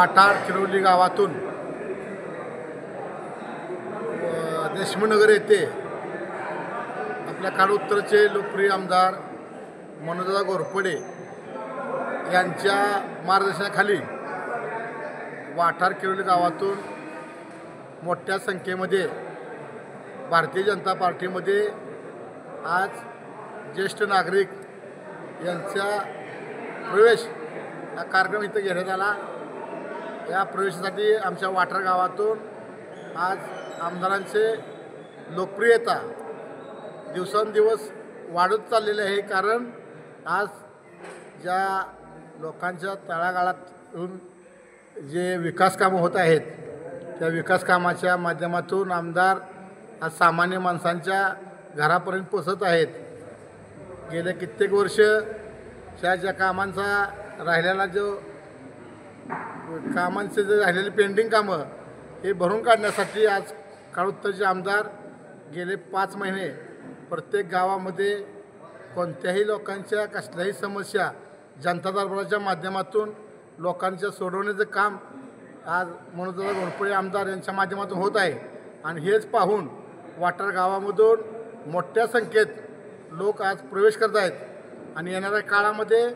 वाटार किरोली गावातून देशमुखनगर येथे आपल्या काळ उत्तरचे लोकप्रिय आमदार मनोजदादा घोरपडे यांच्या मार्गदर्शनाखाली वाटार किरोली गावातून मोठ्या संख्येमध्ये भारतीय जनता पार्टीमध्ये आज ज्येष्ठ नागरिक यांचा प्रवेश हा कार्यक्रम इथं घेण्यात आला। या प्रवेशासाठी आमच्या वाटार गावातून आज आमदारांचे लोकप्रियता दिवसेंदिवस वाढत चाललेली आहे। कारण आज ज्या लोकांच्या तळागाळातून जे विकास कामं होत आहेत त्या विकास कामाच्या माध्यमातून आमदार आज सामान्य माणसांच्या घरापर्यंत पोचत आहेत। गेले कित्येक वर्ष ज्या कामांचा राहिलेला कामांचे जे राहिलेले पेंडिंग कामं हे भरून काढण्यासाठी आज काळोत्तरचे आमदार गेले 5 महिने प्रत्येक गावामध्ये कोणत्याही लोकांच्या कसल्याही समस्या जनता दरबाराच्या माध्यमातून लोकांच्या सोडवण्याचं काम आज मनोजदादा घोरपडे आमदार यांच्या माध्यमातून होत आहे। आणि हेच पाहून वाटार गावामधून मोठ्या संख्येत लोक आज प्रवेश करत आहेत। आणि येणाऱ्या काळामध्ये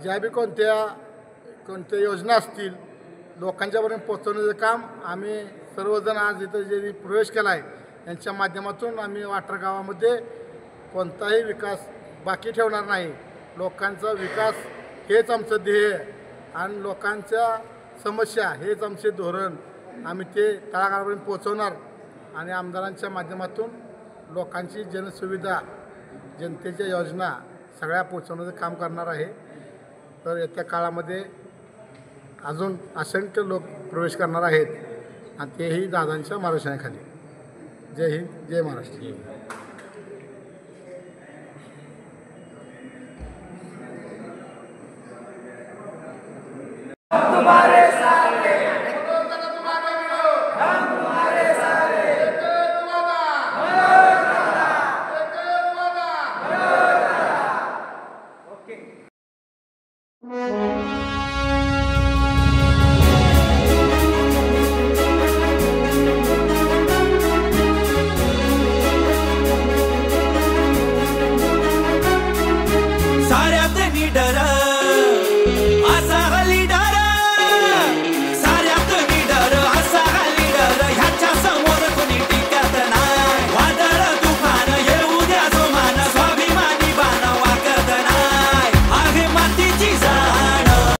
ज्या बी कोणत्या योजना असतील लोकांच्यापर्यंत पोहोचवण्याचं काम आम्ही सर्वजण आज इथं जे प्रवेश केला आहे यांच्या माध्यमातून आम्ही वाटार गावामध्ये कोणताही विकास बाकी ठेवणार नाही। लोकांचा विकास हेच आमचं ध्येय आणि लोकांच्या समस्या हेच आमचे धोरण आम्ही ते तळागाळापर्यंत पोहोचवणार आणि आमदारांच्या माध्यमातून लोकांची जनसुविधा जनतेच्या योजना सगळ्या पोहोचवण्याचं काम करणार आहे। तर येत्या काळामध्ये अजून असंख्य लोक प्रवेश करणार आहेत आणि तेही दादांच्या मार्गदर्शनाखाली। जय हिंद, जय महाराष्ट्र।